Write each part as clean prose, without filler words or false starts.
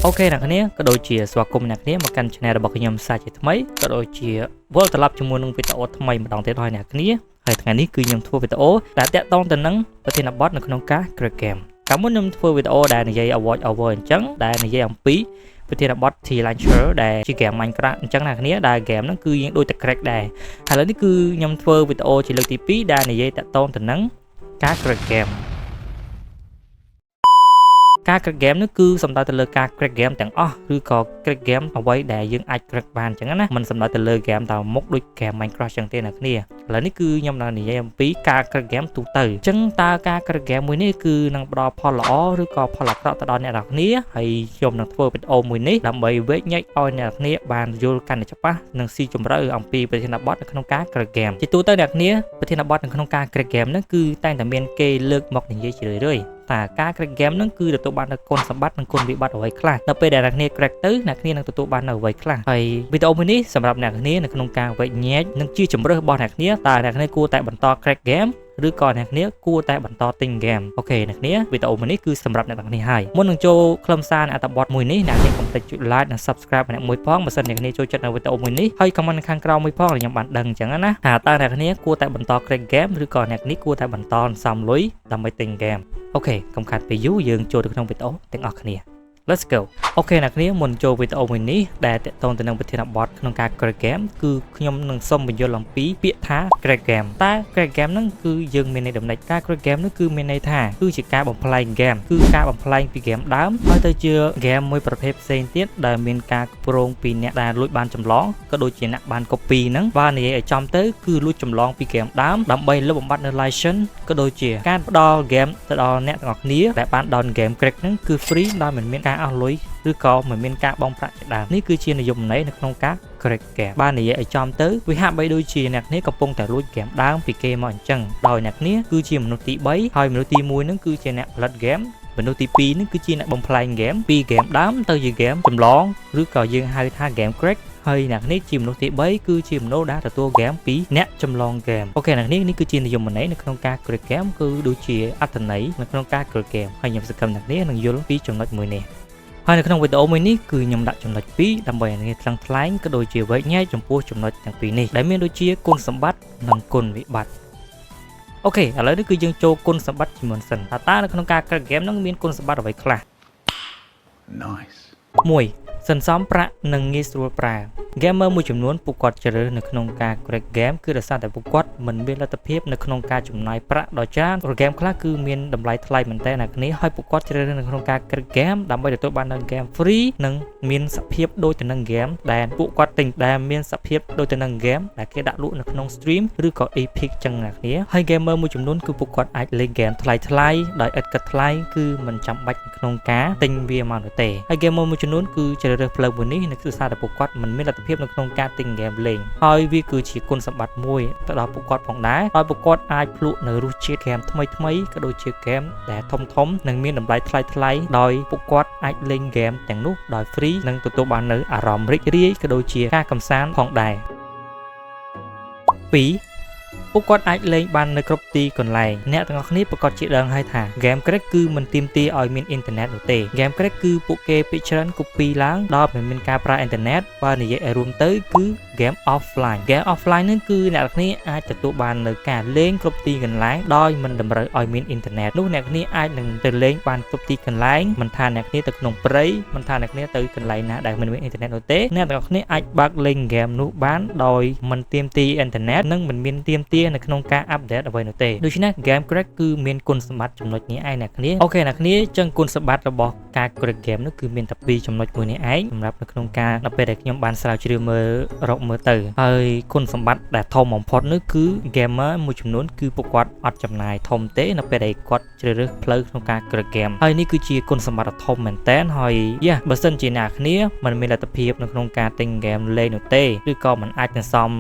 អូខេអ្នកគ្នាក៏ដូចជាស្វាគមន៍អ្នកគ្នាមកកាន់ channel របស់ខ្ញុំសាជាថ្មីក៏ដូចជាវិលត្រឡប់ជាមួយនឹងវីដេអូថ្មីម្ដងទៀតហើយអ្នកគ្នាហើយថ្ងៃនេះគឺខ្ញុំធ្វើវីដេអូដែលតាក់ទងទៅនឹងប្រធានបទនៅក្នុងការ crack game កាលមុនខ្ញុំធ្វើវីដេអូដែលនិយាយ award over អញ្ចឹងដែលនិយាយអំពីប្រធានបទ T-Launcher ដែលជា game Minecraft អញ្ចឹងអ្នកគ្នាដែល game ហ្នឹងគឺយើងដូចតែ crack ដែរហើយឥឡូវនេះគឺខ្ញុំធ្វើវីដេអូជាលើកទី2ដែលនិយាយតាក់ទងទៅនឹងការ crack gameការ crack game នេះគឺសំដៅទៅលើការ crack game ទាំងអស់ឬក៏ crack game អ្វីដែលយើងអាច crack បានអញ្ចឹងណាមិនសំដៅទៅលើ game តែមុខដូច game Minecraft អញ្ចឹងទេអ្នកគ្នាឥឡូវនេះគឺខ្ញុំនឹងនិយាយអំពីការ crack game ទូទៅអញ្ចឹងតើការ crack game មួយនេះគឺនឹងផ្ដល់ផលល្អឬក៏ផលអាក្រក់ទៅដល់អ្នកនរគ្នាហើយខ្ញុំនឹងធ្វើវីដេអូមួយនេះដើម្បីវែកញែកឲ្យអ្នកនរគ្នាបានយល់កាន់តែច្បាស់និងស៊ីជម្រៅអំពីប្រធានបទនៅក្នុងការ crack game ជាទូទៅអ្នកគ្នាប្រធានបទនៅក្នុងការ crack game ហ្នឹងគឺតែងតែមានគេលើកមកនិយាយជារឿយៗតែការ crack game ហ្នឹងគឺទទួលបាននូវគុណសម្បត្តិនិងគុណវិបត្តិអ្វីខ្លះដល់ពេលដែលអ្នកគ្នា crack ទៅអ្នកគ្នានឹងទទួលបាននូវអ្វីខ្លះហើយវីដេអូមួយនេះសម្រាប់អ្នកគ្នានៅក្នុងការវែកញែកនិងជាជម្រើសរបស់អ្នកគ្នាតើអ្នកគ្នាគួរតែបន្ត crack game ឬក៏អ្នកគ្នាគួរតែបន្តទិញ game អូខេអ្នកគ្នាវីដេអូមួយនេះគឺសម្រាប់អ្នកគ្នាហើយមុននឹងចូលខ្លឹមសារអត្ថបទមួយនេះអ្នកគ្នាកុំភ្លេចចុច like និង subscribe ម្នាក់មួយផងបើសិនអ្នកគ្នាចូលចិត្តនៅវីដេអូមួយនេះហើយ comment នៅខាងក្រោមមួយផងខ្ញុំបានដឹងអញ្ចឹងណាថាតើអ្នកគ្នាគួរតែបន្ត crack game ឬក៏អ្នកគ្នាគួរតែបន្តសន្សំលុយដើម្បីទិញ game អូខេកុំខាត់ពេលយូរយើងចូលទៅក្នុងវីដេអូទាំងអស់គ្នាLet's go អូខេអ្នកគ្នាមុនចូលវីដេអូមួយនេះដែលតាក់ទងទៅនឹងប្រធានបទក្នុងការ crack game គឺខ្ញុំនឹងសូមបញ្យល់អំពីពាក្យថា crack game តើ crack game ហ្នឹងគឺយើងមានន័យដំណេចការ crack game នោះគឺមានន័យថាគឺជាការបំផ្លែង game គឺការបំផ្លែងពី game ដើមហើយទៅជា game មួយប្រភេទផ្សេងទៀតដែលមានការប្រងពីអ្នកដែលលួចបានចម្លងក៏ដូចជាអ្នកបាន copy ហ្នឹងបើនិយាយឲ្យចំទៅគឺលួចចម្លងពី game ដើមដើម្បីលុបបំបាត់នៅ license ក៏ដូចជាការផ្ដល់ game ទៅដល់អ្នកទាំងអស់គ្នាដែលបាន down game crack ហ្នឹងគឺ free ដោយមិនមានការអស់លុយឬក៏មិនមានការបង់ប្រាក់ជាដើមនេះគឺជានិយមន័យនៅក្នុងការ crack game បាននិយាយឲ្យចំទៅវាហាក់បីដូចជាអ្នកគ្នាកំពុងតែលួច game ដើមពីគេមកអញ្ចឹងដោយអ្នកគ្នាគឺជាមនុស្សទី3ហើយមនុស្សទី1ហ្នឹងគឺជាអ្នកផលិត game មនុស្សទី2ហ្នឹងគឺជាអ្នកបំផ្លែង game ពី game ដើមទៅជា game ចម្លងឬក៏យើងហៅថា game crack ហើយអ្នកនេះជាមនុស្សទី3គឺជាមនុស្សដែលទទួល game ពីអ្នកចម្លង game អូខេអ្នកនេះគឺជានិយមន័យនៅក្នុងការ crack game គឺដូចជាអត្ថន័យនៅក្នុងការ crack game ហើយខ្ញុំសង្ឃឹមអ្នកនេះនឹងយល់ពីចំណុចមួយនេះហើយនៅក្នុងវីដេអូមួយនេះគឺខ្ញុំដាក់ចំណុច2ដើម្បីឲ្យអ្នកថ្លែងក៏ដូចជាវែកញែកចំពោះចំណុចទាំងពីរនេះដែលមានដូចជាគុណសម្បត្តិនិងគុណវិបត្តិអូខេឥឡូវនេះគឺយើងចូលគុណសម្បត្តិជាមុនសិនតើនៅក្នុងការ crack game នឹងមានគុណសម្បត្តិអ្វីខ្លះ Nice 1សន្សំប្រាក់និងងាយស្រួលប្រើ gamer មួយចំនួនពួកគាត់ជ្រើសនៅក្នុងការ crack game គឺដោយសារតែពួកគាត់មិនមានលទ្ធភាពនៅក្នុងការចំណាយប្រាក់ដ៏ច្រើនព្រោះ game ខ្លះគឺមានតម្លៃថ្លៃមែនទែនអ្នកគ្នាហើយពួកគាត់ជ្រើសនៅក្នុងការ crack game ដើម្បីទទួលបាននូវ game free និងមានសភាពដូចទៅនឹង game ដែលពួកគាត់ទិញដែលមានសភាពដូចទៅនឹង game ដែលគេដាក់លក់នៅក្នុង stream ឬក៏ epic ចឹងអ្នកគ្នាហើយ gamer មួយចំនួនគឺពួកគាត់អាចលេង game ថ្លៃដោយឥតគិតថ្លៃគឺមិនចាំបាច់ក្នុងការទិញវាមកនោះទេហើយ gamer មួយចំនួនគឺជ្រើសរើសផ្លូវមួយនេះនៅគឺសារតែពួកគាត់មិនមានលទ្ធភាពនៅក្នុងការទិញ game លេងហើយវាគឺជាគុណសម្បត្តិមួយទៅដល់ពួកគាត់ផងដែរដោយពួកគាត់អាចភ្លក់នៅរសជាតិ game ថ្មីក៏ដូចជា game ដែលធំនិងមានតម្លៃថ្លៃដោយពួកគាត់អាចលេង game ទាំងនោះដោយ free និងទទួលបាននៅអារម្មណ៍រីករាយក៏ដូចជាការកម្សាន្តផងដែរ 2ពួកគាត់អាចលេងបាននៅគ្រប់ទីកន្លែងអ្នកទាំងអស់គ្នាប្រកាសជាដឹងហើយថា game crack គឺមិនទាមទារឲ្យមានអ៊ីនធឺណិតនោះទេ game crack គឺពួកគេភាគច្រើន copy ឡើងដោយមិនមានការប្រើអ៊ីនធឺណិតបើនិយាយឲ្យរួមទៅគឺ game offline ហ្នឹងគឺអ្នកទាំងគ្នាអាចទទួលបាននៅការលេងគ្រប់ទីកន្លែងដោយមិនតម្រូវឲ្យមានអ៊ីនធឺណិតនោះអ្នកគ្នាអាចនឹងទៅលេងបានគ្រប់ទីកន្លែងមិនថាអ្នកគ្នាទៅក្នុងព្រៃមិនថាអ្នកគ្នាទៅកន្លែងណាដែលមិនមានអ៊ីនធឺណិតនោះទេអ្នកទាំងអស់គ្នាអាចបើកលេង game នោះបានដោយមិនទាមទារអ៊ីនធឺណិតនិងមិនមានទាមទារនៅក្នុងការអាប់ដេតអ្វីនោះទេដូច្នេះ game crack គឺមានគុណសម្បត្តិចំណុចនេះឯងអ្នកគ្នាអូខេអ្នកគ្នាចឹងគុណសម្បត្តិរបស់ការ crack game នោះគឺមានតែ2ចំណុចមួយនេះឯងសម្រាប់នៅក្នុងការដល់ពេលដែលខ្ញុំបានស្រាវជ្រាវមើលទៅហើយគុណសម្បត្តិដែលធំបំផុតនោះគឺ gamer មួយចំនួនគឺពួកគាត់អត់ចំណាយធំទេនៅពេលដែលគាត់ជ្រើសរើសផ្លូវក្នុងការ crack game ហើយនេះគឺជាគុណសម្បត្តិធំមែនតើហើយបើសិនជាអ្នកគ្នាមិនមានលទ្ធភាពនៅក្នុងការទិញ game លេងនោះទេឬក៏មិនអាចសន្សំ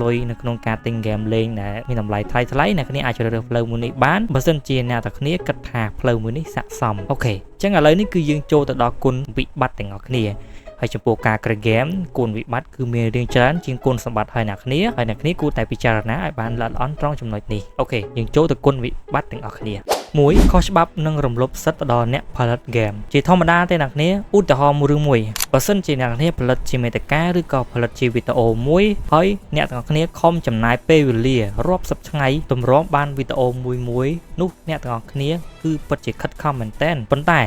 លុយនៅក្នុងការទិញ game លេងដែលមានតម្លៃថ្លៃអ្នកគ្នាអាចជ្រើសរើសផ្លូវមួយនេះបានបើសិនជាអ្នកទាំងគ្នាគិតថាផ្លូវមួយនេះស័ក្តិសមអូខេអញ្ចឹងឥឡូវនេះគឺយើងចូលទៅដល់គុណវិបត្តិទាំងអស់គ្នាហ ហើយចំពោះការ crack game គុណវិបត្តិគឺមានរៀងច្រើនជាងគុណសម្បត្តិហើយអ្នកគ្នាគួរតែពិចារណាឲ្យបានល្អិតល្អន់ត្រង់ចំណុចនេះអូខេយើងចូលទៅគុណវិបត្តិទាំងអស់គ្នា1ខុសច្បាប់និងរំលោភសិទ្ធិដល់អ្នកផលិត game ជាធម្មតាទេអ្នកគ្នាឧទាហរណ៍មួយរឿងមួយបើសិនជាអ្នកគ្នាផលិតជាមេតិកាឬក៏ផលិតជាវីដេអូមួយហើយអ្នកទាំងអស់គ្នាខំចំណាយពេលវេលារាប់សិបថ្ងៃទម្រាំបានវីដេអូមួយនោះអ្នកទាំងអស់គ្នាគឺពិតជាខិតខំមែនទែនប៉ុន្តែ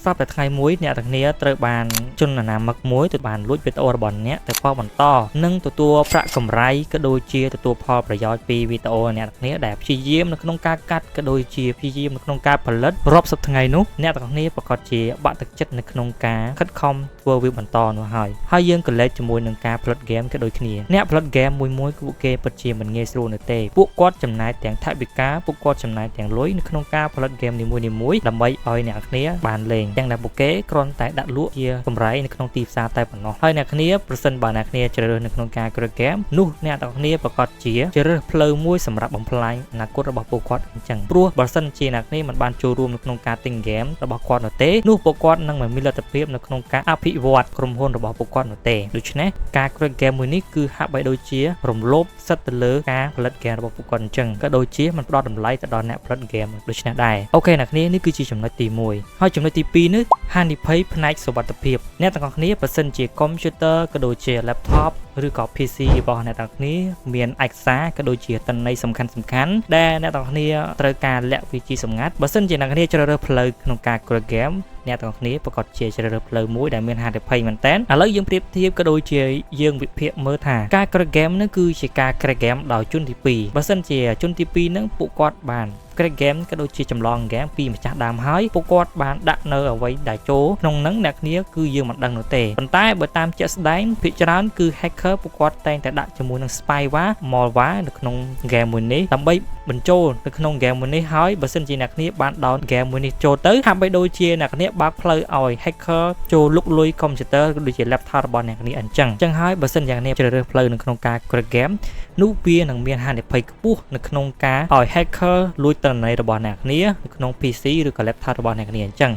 ស្រាប់តែថ្ងៃមួយអ្នកទាំងគ្នាត្រូវបានជនអនាមិកមួយទៅបានលួចវីដេអូរបស់អ្នកទៅបោះបន្តនិងទទួលប្រាក់កម្រៃក៏ដូចជាទទួលផលប្រយោជន៍ពីវីដេអូអ្នកទាំងគ្នាដែលព្យាយាមនៅក្នុងការកាត់ក៏ដូចជាព្យាយាមនៅក្នុងការផលិតរាប់សិបថ្ងៃនោះអ្នកទាំងគ្នាប្រកាសជាបាក់ទឹកចិត្តនៅក្នុងការខិតខំធ្វើវាបន្តនោះហើយយើងក៏លេចជាមួយនឹងការផលិតហ្គេមក៏ដូចគ្នាអ្នកផលិតហ្គេមមួយគឺពួកគេពិតជាមិនងាយស្រួលនៅទេពួកគាត់ចំណាយទាំងថវិកាពួកគាត់ចំណាយទាំងលុយនៅក្នុងការផលិតហ្គេមនីមួយៗដើម្បីឲ្យអ្នកគ្នាបានលេងទាំងដែលពួកគេគ្រាន់តែដាក់លក់ជាកម្រៃនៅក្នុងទីផ្សារតែប៉ុណ្ណោះហើយអ្នកគ្នាប្រសិនបើអ្នកគ្នាជ្រើសរើសនៅក្នុងការ crack game នោះអ្នកទាំងគ្នាប្រកាសជាជ្រើសរើសផ្លូវមួយសម្រាប់បំផ្លាញអនាគតរបស់ពួកគាត់អញ្ចឹងព្រោះបើសិនជាអ្នកគ្នាមិនបានចូលរួមនៅក្នុងការទិញ game របស់គាត់នោះទេនោះពួកគាត់នឹងមិនមានលទ្ធភាពនៅក្នុងការអភិវឌ្ឍក្រុមហ៊ុនរបស់ពួកគាត់នោះទេដូច្នេះការ crack game មួយនេះគឺហាក់បីដូចជារំលោភសិទ្ធិទៅលើការផលិត game របស់ពួកគាត់អញ្ចឹងក៏ដូចជាមិនផ្ដល់តម្លៃទៅដល់អ្នកផលិត game ដូច្នេះដែរអូខេអ្នកគ្នានេះគឺជាចំណុចទី1ហើយចំណុចទី2នេះហានិភ័យផ្នែកសុវត្ថិភាពអ្នកទាំងអស់គ្នាបើសិនជា computer ក៏ដូចជា laptop ឬក៏ PC របស់អ្នកទាំងគ្នាមានឯកសារក៏ដូចជាទិន្នន័យសំខាន់ដែលអ្នកទាំងគ្នាត្រូវការលាក់វាជាសម្ងាត់បើសិនជាអ្នកគ្នាជ្រើសរើសផ្លូវក្នុងការ crack game អ្នកទាំងគ្នាប្រកាសជាជ្រើសរើសផ្លូវមួយដែលមានហានិភ័យមែនតើឥឡូវយើងប្រៀបធៀបក៏ដូចជាយើងវិភាគមើលថាការ crack game នេះគឺជាការ crack game ដោយជនទី2បើសិនជាជនទី2ហ្នឹងពួកគាត់បាន crack game ក៏ដូចជាចម្លង game ពីម្ចាស់ដើមហើយពួកគាត់បានដាក់នៅអ្វីដែលចូលក្នុងហ្នឹងអ្នកគ្នាគឺយើងមិនដឹងនោះទេប៉ុន្តែបើតាមជាក់ស្ដែងភាគច្រើនគឺ hacker ពួកគាត់តែងតែដាក់ជាមួយនឹង spyware malware នៅក្នុង game មួយនេះដើម្បីបញ្ចូលនៅក្នុង game មួយនេះហើយបើសិនជាអ្នកគ្នាបាន down game មួយនេះចូលទៅហាក់បីដូចជាអ្នកគ្នាបើកផ្លូវឲ្យ hacker ចូលលុកលុយ computer ក៏ដូចជា laptop របស់អ្នកគ្នាអញ្ចឹងហើយបើសិនជាអ្នកគ្នាជ្រើសរើសផ្លូវនៅក្នុងការ crack game នោះវានឹងមានហានិភ័យខ្ពស់នៅក្នុងការឲ្យ hacker លួចទិន្នន័យរបស់អ្នកគ្នានៅក្នុង PC ឬក៏ laptop របស់អ្នកគ្នាអញ្ចឹង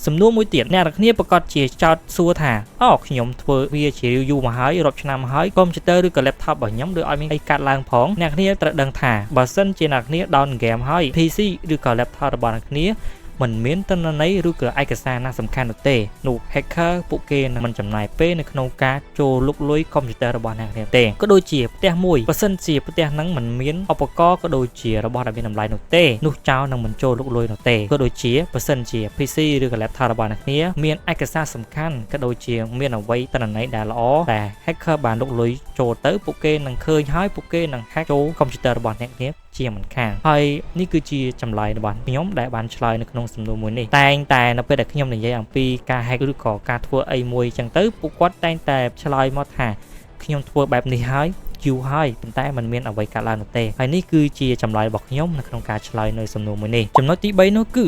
សំណួរមួយទៀតអ្នកគ្នាប្រកាសជាចោទសួរថាខ្ញុំធ្វើវាជាយូរមកហើយរាប់ឆ្នាំមកហើយកុំព្យូទ័រឬក៏ laptop របស់ខ្ញុំឬឲ្យមានអីកាត់ឡើងផងអ្នកគ្នាត្រូវដឹងថាបើសិនជាអ្នកគ្នា down game ហើយ PC ឬក៏ laptop របស់អ្នកគ្នាមិនមានទិន្នន័យឬក៏ឯកសារណាសំខាន់នោះទេនោះ hacker ពួកគេនឹងមិនចំណាយពេលនៅក្នុងការចូលលុកលុយកុំព្យូទ័ររបស់អ្នកគ្នាទេក៏ដូចជាផ្ទះមួយបើសិនជាផ្ទះហ្នឹងមិនមានឧបករណ៍ក៏ដូចជារបស់ដែលមានតម្លៃនោះទេនោះចោរនឹងមិនចូលលុកលុយនោះទេក៏ដូចជាបើសិនជា PC ឬក៏ laptop របស់អ្នកគ្នាមានឯកសារសំខាន់ក៏ដូចជាមានអ្វីទិន្នន័យដែលល្អតែ hacker បានលុកលុយចូលទៅពួកគេនឹងឃើញហើយពួកគេនឹង hack ចូលកុំព្យូទ័ររបស់អ្នកគ្នាជាមិនខានហើយនេះគឺជាចម្លើយរបស់ខ្ញុំដែលបានឆ្លើយនៅក្នុងសំណួរមួយនេះតែងតែនៅពេលដែលខ្ញុំនិយាយអំពីការ hack ឬក៏ការធ្វើអីមួយចឹងទៅពួកគាត់តែងតែឆ្លើយមកថាខ្ញុំធ្វើបែបនេះហើយយូរហើយប៉ុន្តែมันមានអ្វីកើតឡើងនោះទេហើយនេះគឺជាចម្លើយរបស់ខ្ញុំនៅក្នុងការឆ្លើយនៅសំណួរមួយនេះចំណុចទី3នោះគឺ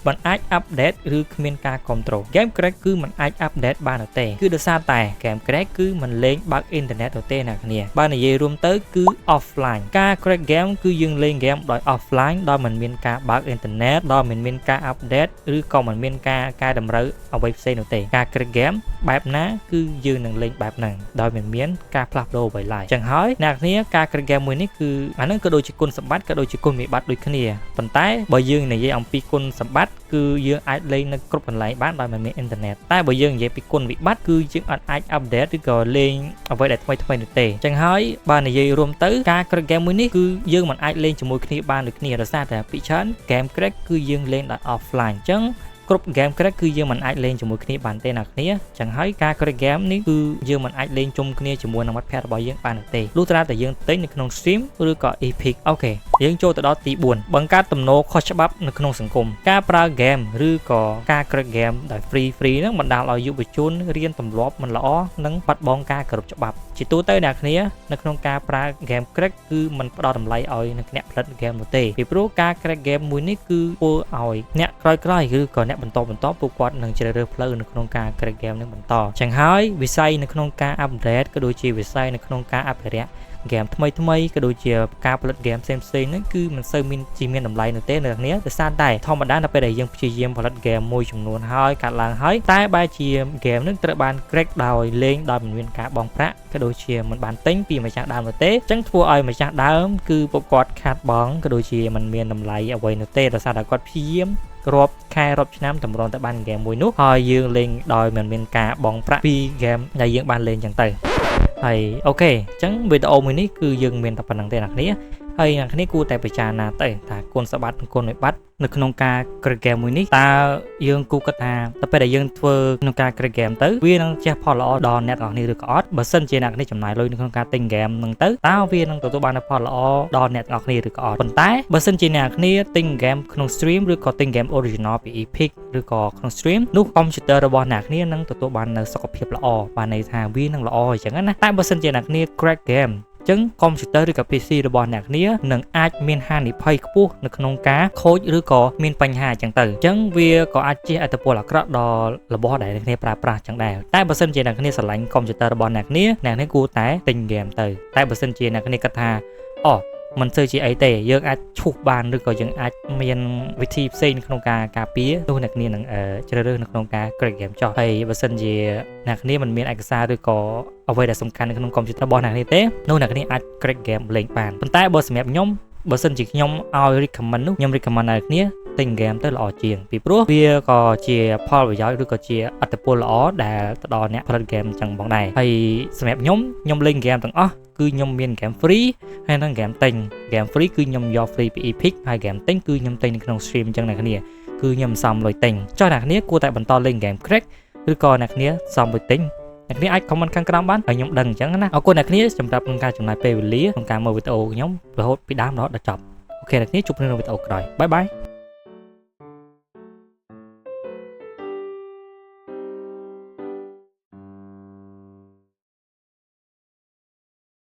มันអាច update ឬគ្មានការគ្រប់គ្រង game crack គឺมันអាច update បានទេគឺដោយសារតែ game crack គឺมันលេងបើកអ៊ីនធឺណិតទេអ្នកគ្នាបើនិយាយរួមទៅគឺ offline ការ crack game គឺយើងលេង game ដោយ offline ដោយมันមានការបើកអ៊ីនធឺណិតដោយมันមានការ update ឬក៏มันមានការកែតម្រូវអ្វីផ្សេងនោះទេការ crack game បែបណាគឺយើងនឹងលេងបែបហ្នឹងដោយមិនមានការផ្លាស់ប្ដូរអ្វីឡើយចឹងហើយអ្នកគ្នាការ crack game មួយនេះគឺអាហ្នឹងក៏ដូចជាគុណសម្បត្តិក៏ដូចជាគុណវិបត្តិដូចគ្នាប៉ុន្តែបើយើងនិយាយអំពីគុណសម្បត្តិគឺយើងអាចលេងនៅគ្រប់កន្លែងបានដោយមិនមានអ៊ីនធឺណិតតែបើយើងនិយាយពីគុណវិបត្តិគឺយើងអាច update ឬក៏លេងអ្វីដែលថ្មីនោះទេចឹងហើយបើនិយាយរួមទៅការ crack game មួយនេះគឺយើងមិនអាចលេងជាមួយគ្នាបានដូចគ្នាដោយសារតែពីច្រើន game crack គឺយើងលេងដោយ offline ចឹងគ្រប់ game crack គឺយើងមិនអាចលេងជាមួយគ្នាបានទេអ្នកគ្នាចឹងហើយការ crack game នេះគឺយើងមិនអាចលេងជុំគ្នាជាមួយនឹងមិត្តភ័ក្តិរបស់យើងបានទេលុះត្រាតែយើងទិញនៅក្នុង Steam ឬក៏ Epic អូខេយើងចូលទៅដល់ទី4បង្កើតទំនោរខុសច្បាប់នៅក្នុងសង្គមការប្រើ game ឬក៏ការ crack game ដោយ free ហ្នឹងបណ្ដាលឲ្យយុវជនរៀនទម្លាប់មិនល្អនិងបាត់បង់ការគោរពច្បាប់ជាទូទៅអ្នកគ្នានៅក្នុងការប្រើ game crack គឺមិនផ្ដល់តម្លៃឲ្យអ្នកផលិត game នោះទេពីព្រោះការ crack game មួយនេះគឺធ្វើឲ្យអ្នកក្រោយៗឬក៏ អ្នកបន្តពួកគាត់នឹងជ្រើសរើសផ្លូវនៅក្នុងការ crack game នឹងបន្តចឹងហើយវិស័យនៅក្នុងការ update ក៏ដូចជាវិស័យនៅក្នុងការអភិរក្ស game ថ្មីក៏ដូចជាការផលិត game ផ្សេងៗហ្នឹងគឺមិនសូវមានតម្លៃនោះទេអ្នកនាងដោយសារតែធម្មតាដល់ពេលដែលយើងព្យាយាមផលិត game មួយចំនួនហើយកាត់ឡើងហើយតែបែរជា game ហ្នឹងត្រូវបាន crack ដោយលេងដោយមិនមានការបង់ប្រាក់ក៏ដូចជាមិនបានទិញពីម្ចាស់ដើមនោះទេអញ្ចឹងធ្វើឲ្យម្ចាស់ដើមគឺពួកគាត់ខាតបង់ក៏ដូចជាមិនមានតម្លៃអ្វីនោះទេដោយសារតែគាត់ព្យាយាមរាប់ខែរាប់ឆ្នាំតម្រុំតែបាន game មួយនោះហើយយើងលេងដោយមិនមានការបង់ប្រាក់ពី game ដែលយើងបានលេងអញ្ចឹងទៅហើយអូខេអញ្ចឹងវីដេអូមួយនេះគឺយើងមានតែប៉ុណ្្នឹងទេអ្នកនាងហើយអ្នកនាងគួរតែពិចារណាទៅថាគុណសម្បត្តិនិងគុណវិបត្តិនៅក្នុងការ crack game មួយនេះតើយើងគូគិតថាទៅពេលដែលយើងធ្វើក្នុងការ crack game ទៅវានឹងជះផលល្អដល់អ្នកទាំងអស់គ្នាឬក៏អត់បើសិនជាអ្នកនេះចំណាយលុយនៅក្នុងការទិញ game ហ្នឹងទៅតើវានឹងទទួលបានផលល្អដល់អ្នកទាំងអស់គ្នាឬក៏អត់ប៉ុន្តែបើសិនជាអ្នកគ្នាទិញ game ក្នុង stream ឬក៏ទិញ game original ពី Epic ឬក៏ក្នុង stream នោះ computer របស់អ្នកគ្នានឹងទទួលបាននៅសុខភាពល្អបានន័យថាវានឹងល្អអញ្ចឹងណាតែបើសិនជាអ្នកគ្នា crack gameចឹង computer ឬក៏ PC របស់អ្នកគ្នានឹងអាចមានហានិភ័យខ្ពស់នៅក្នុងការខូចឬក៏មានបញ្ហាចឹងទៅចឹងវាក៏អាចជះឥទ្ធិពលអាក្រក់ដល់របស់ដែលអ្នកគ្នាប្រើប្រាស់ចឹងដែរតែបើសិនជាអ្នកគ្នាស្រឡាញ់ computer របស់អ្នកគ្នាគួរតែទិញ game ទៅតែបើសិនជាអ្នកគ្នាគិតថាអូមិនសូវជាអីទេយើងអាចឈូសបានឬក៏យើងអាចមានវិធីផ្សេងក្នុងការការពារនោះអ្នកគ្នានឹងជ្រើសរើសនៅក្នុងការ crack game ចោះហើយបើសិនជាអ្នកគ្នាមិនមានឯកសារឬក៏អ្វីដែលសំខាន់នៅក្នុង computer របស់អ្នកគ្នាទេនោះអ្នកគ្នាអាច crack game លេងបានប៉ុន្តែបើសម្រាប់ខ្ញុំបើសិនជាខ្ញុំឲ្យ recommend នោះខ្ញុំ recommend ឲ្យអ្នកគ្នាទិញ game ទៅល្អជាងពីព្រោះវាក៏ជាផលប្រយោជន៍ឬក៏ជាឥទ្ធិពលល្អដែលទៅដល់អ្នកផលិត game ចឹងផងដែរហើយសម្រាប់ខ្ញុំលេង game ទាំងអស់គឺខ្ញុំមាន game free ហើយនិង game ទិញ game free គឺខ្ញុំយក free ពី Epic ហើយ game ទិញគឺខ្ញុំទិញនៅក្នុង stream ចឹងអ្នកគ្នាគឺខ្ញុំសំលុយទិញចុះអ្នកគ្នាគួរតែបន្តលេង game crack ឬក៏អ្នកគ្នាសំលុយទិញអ្នកគ្នាអាច comment ខាងក្រោមបានហើយខ្ញុំដឹងអញ្ចឹងណាអរគុណអ្នកគ្នាសម្រាប់ការចំណាយពេលវេលាក្នុងការមើលវីដេអូខ្ញុំរហូតពីដើមរហូតដល់ចប់អូខេអ្នកគ្នាជួបគ្នានៅវីដេអូក្រោយបាយបាយ